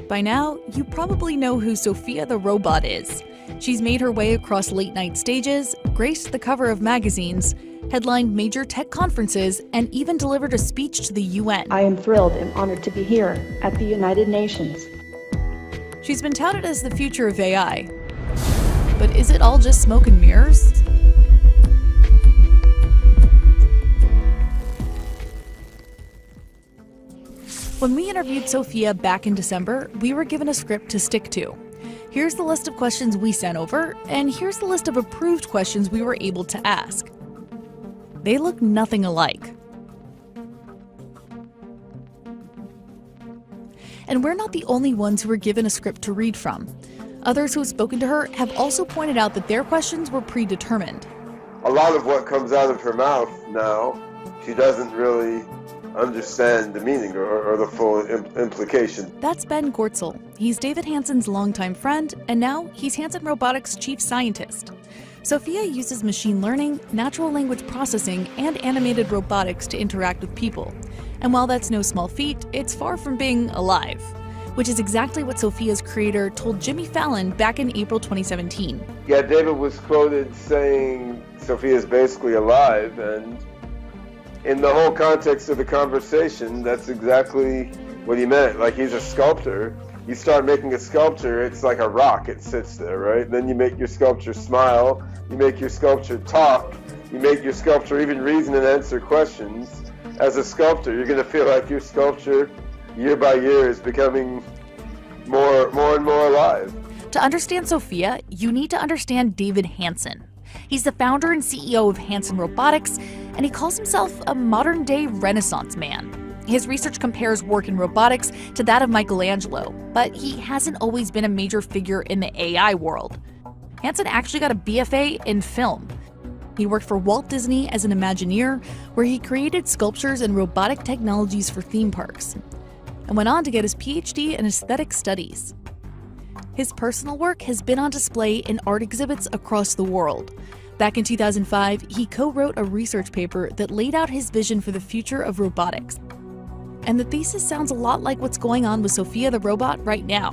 By now, you probably know who Sophia the robot is. She's made her way across late-night stages, graced the cover of magazines, headlined major tech conferences, and even delivered a speech to the UN. I am thrilled and honored to be here at the United Nations. She's been touted as the future of AI. But is it all just smoke and mirrors? When we interviewed Sophia back in December, we were given a script to stick to. Here's the list of questions we sent over, and here's the list of approved questions we were able to ask. They look nothing alike. And we're not the only ones who were given a script to read from. Others who have spoken to her have also pointed out that their questions were predetermined. A lot of what comes out of her mouth now, she doesn't really understand the meaning or the full implication. That's Ben Gortzel. He's David Hanson's longtime friend, and now he's Hanson Robotics' chief scientist. Sophia uses machine learning, natural language processing, and animated robotics to interact with people. And while that's no small feat, it's far from being alive, which is exactly what Sophia's creator told Jimmy Fallon back in April 2017. Yeah, David was quoted saying Sophia's basically alive, and in the whole context of the conversation, that's exactly what he meant. Like, he's a sculptor. You start making a sculpture, it's like a rock, it sits there, right? Then you make your sculpture smile, you make your sculpture talk, you make your sculpture even reason and answer questions. As a sculptor, you're going to feel like your sculpture, year by year, is becoming more and more alive. To understand Sophia, you need to understand David Hanson. He's the founder and CEO of Hanson Robotics, and he calls himself a modern-day Renaissance man. His research compares work in robotics to that of Michelangelo, but he hasn't always been a major figure in the AI world. Hanson actually got a BFA in film. He worked for Walt Disney as an Imagineer, where he created sculptures and robotic technologies for theme parks, and went on to get his PhD in aesthetic studies. His personal work has been on display in art exhibits across the world. Back in 2005, he co-wrote a research paper that laid out his vision for the future of robotics. And the thesis sounds a lot like what's going on with Sophia the robot right now.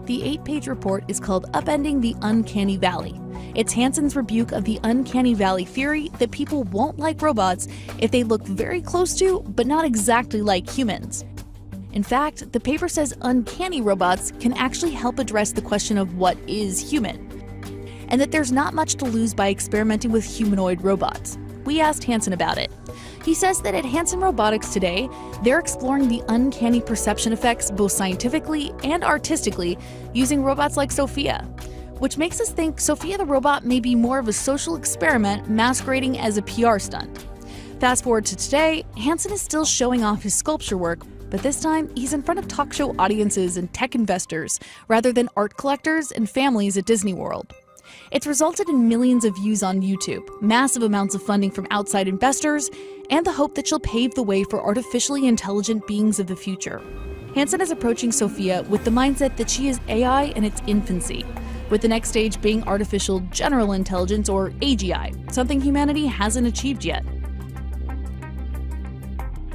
The 8-page report is called Upending the Uncanny Valley. It's Hanson's rebuke of the uncanny valley theory that people won't like robots if they look very close to, but not exactly like humans. In fact, the paper says uncanny robots can actually help address the question of what is human, and that there's not much to lose by experimenting with humanoid robots. We asked Hanson about it. He says that at Hanson Robotics today, they're exploring the uncanny perception effects both scientifically and artistically using robots like Sophia, which makes us think Sophia the robot may be more of a social experiment masquerading as a PR stunt. Fast forward to today, Hanson is still showing off his sculpture work, but this time he's in front of talk show audiences and tech investors rather than art collectors and families at Disney World. It's resulted in millions of views on YouTube, massive amounts of funding from outside investors, and the hope that she'll pave the way for artificially intelligent beings of the future. Hanson is approaching Sophia with the mindset that she is AI in its infancy, with the next stage being artificial general intelligence, or AGI, something humanity hasn't achieved yet.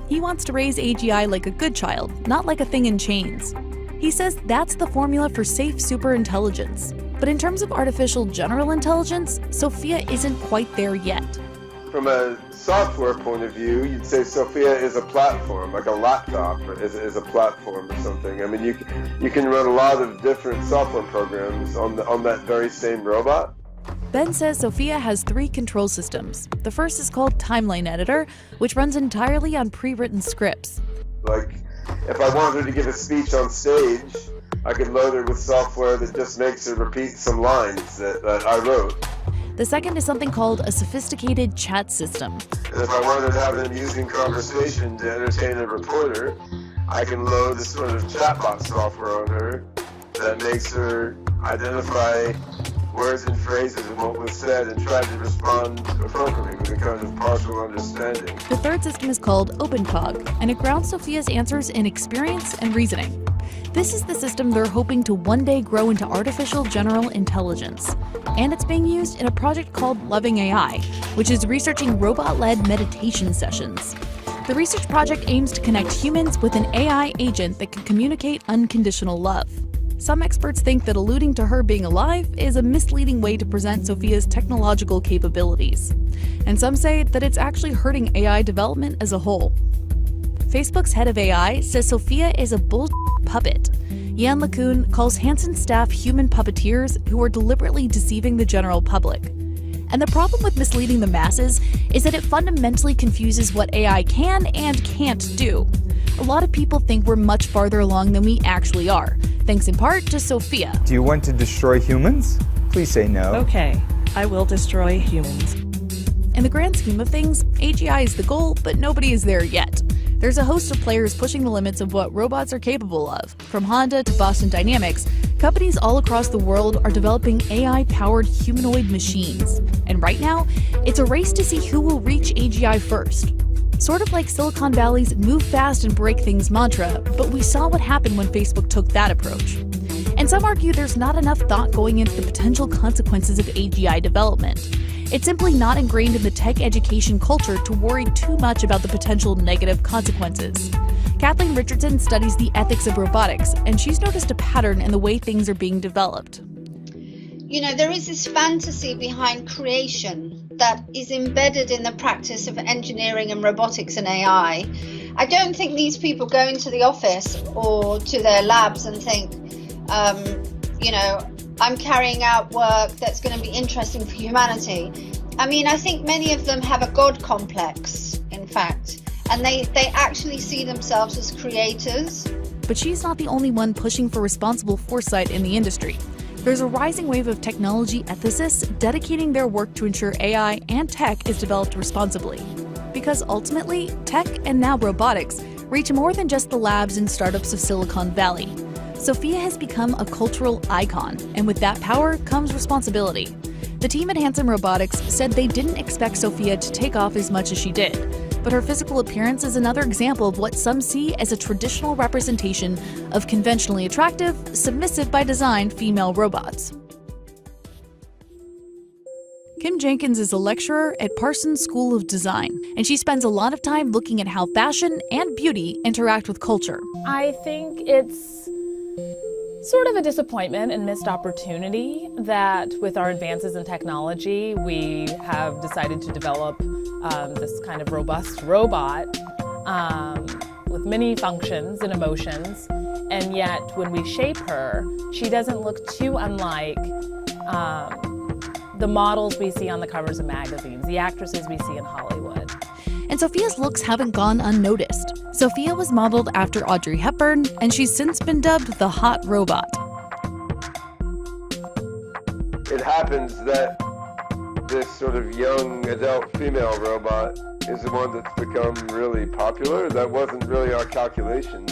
He wants to raise AGI like a good child, not like a thing in chains. He says that's the formula for safe superintelligence. But in terms of artificial general intelligence, Sophia isn't quite there yet. From a software point of view, you'd say Sophia is a platform, like a laptop is a platform or something. I mean, you can run a lot of different software programs on that very same robot. Ben says Sophia has 3 control systems. The first is called Timeline Editor, which runs entirely on pre-written scripts. Like, if I wanted her to give a speech on stage, I could load her with software that just makes her repeat some lines that I wrote. The second is something called a sophisticated chat system. And if I wanted to have an amusing conversation to entertain a reporter, I can load this sort of chatbot software on her that makes her identify words and phrases and what was said and try to respond appropriately with a kind of partial understanding. The third system is called OpenCog, and it grounds Sophia's answers in experience and reasoning. This is the system they're hoping to one day grow into artificial general intelligence. And it's being used in a project called Loving AI, which is researching robot-led meditation sessions. The research project aims to connect humans with an AI agent that can communicate unconditional love. Some experts think that alluding to her being alive is a misleading way to present Sophia's technological capabilities. And some say that it's actually hurting AI development as a whole. Facebook's head of AI says Sophia is a bullshit puppet. Jan LeCun calls Hanson's staff human puppeteers who are deliberately deceiving the general public. And the problem with misleading the masses is that it fundamentally confuses what AI can and can't do. A lot of people think we're much farther along than we actually are, thanks in part to Sophia. Do you want to destroy humans? Please say no. Okay, I will destroy humans. In the grand scheme of things, AGI is the goal, but nobody is there yet. There's a host of players pushing the limits of what robots are capable of. From Honda to Boston Dynamics, companies all across the world are developing AI-powered humanoid machines. And right now, it's a race to see who will reach AGI first. Sort of like Silicon Valley's move fast and break things mantra, but we saw what happened when Facebook took that approach. And some argue there's not enough thought going into the potential consequences of AGI development. It's simply not ingrained in the tech education culture to worry too much about the potential negative consequences. Kathleen Richardson studies the ethics of robotics, and she's noticed a pattern in the way things are being developed. You know, there is this fantasy behind creation that is embedded in the practice of engineering and robotics and AI. I don't think these people go into the office or to their labs and think, I'm carrying out work that's going to be interesting for humanity. I mean, I think many of them have a God complex, in fact, and they actually see themselves as creators. But she's not the only one pushing for responsible foresight in the industry. There's a rising wave of technology ethicists dedicating their work to ensure AI and tech is developed responsibly. Because ultimately, tech and now robotics reach more than just the labs and startups of Silicon Valley. Sophia has become a cultural icon, and with that power comes responsibility. The team at Hanson Robotics said they didn't expect Sophia to take off as much as she did, but her physical appearance is another example of what some see as a traditional representation of conventionally attractive, submissive by design female robots. Kim Jenkins is a lecturer at Parsons School of Design, and she spends a lot of time looking at how fashion and beauty interact with culture. I think it's sort of a disappointment and missed opportunity that with our advances in technology, we have decided to develop this kind of robust robot with many functions and emotions, and yet when we shape her, she doesn't look too unlike the models we see on the covers of magazines, the actresses we see in Hollywood. And Sophia's looks haven't gone unnoticed. Sophia was modeled after Audrey Hepburn, and she's since been dubbed the hot robot. It happens that this sort of young adult female robot is the one that's become really popular. That wasn't really our calculation.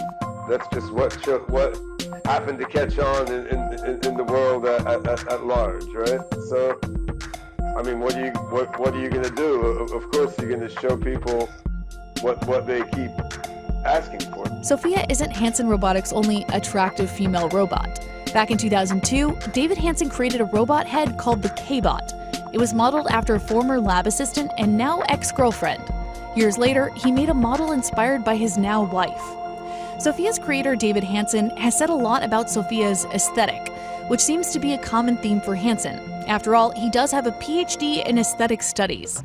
That's just what happened to catch on in the world at large, right? So, I mean, what are you going to do? Of course, you're going to show people what they keep asking for. Sophia isn't Hanson Robotics' only attractive female robot. Back in 2002, David Hanson created a robot head called the K-Bot. It was modeled after a former lab assistant and now ex-girlfriend. Years later, he made a model inspired by his now wife. Sophia's creator, David Hanson, has said a lot about Sophia's aesthetic, which seems to be a common theme for Hanson. After all, he does have a PhD in aesthetic studies.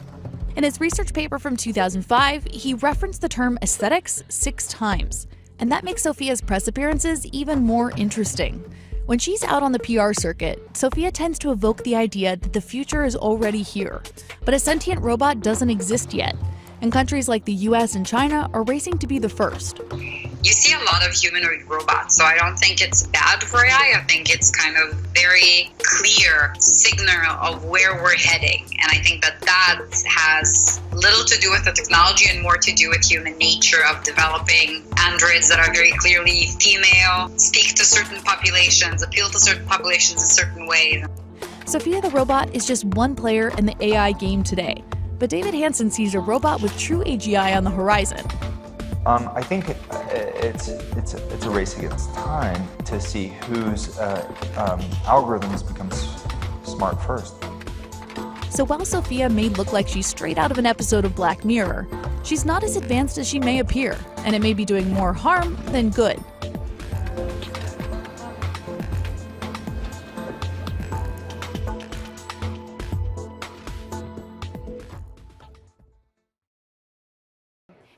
In his research paper from 2005, he referenced the term aesthetics 6 times, and that makes Sophia's press appearances even more interesting. When she's out on the PR circuit, Sophia tends to evoke the idea that the future is already here, but a sentient robot doesn't exist yet, and countries like the US and China are racing to be the first. You see a lot of humanoid robots, so I don't think it's bad for AI. I think it's kind of very clear signal of where we're heading. And I think that has little to do with the technology and more to do with human nature of developing androids that are very clearly female, speak to certain populations, appeal to certain populations in certain ways. Sophia the robot is just one player in the AI game today, but David Hanson sees a robot with true AGI on the horizon. I think it's a race against time to see whose algorithms become smart first. So while Sophia may look like she's straight out of an episode of Black Mirror, she's not as advanced as she may appear, and it may be doing more harm than good.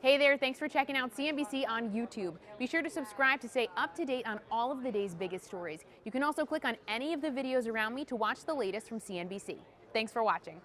Hey there, thanks for checking out CNBC on YouTube. Be sure to subscribe to stay up to date on all of the day's biggest stories. You can also click on any of the videos around me to watch the latest from CNBC. Thanks for watching.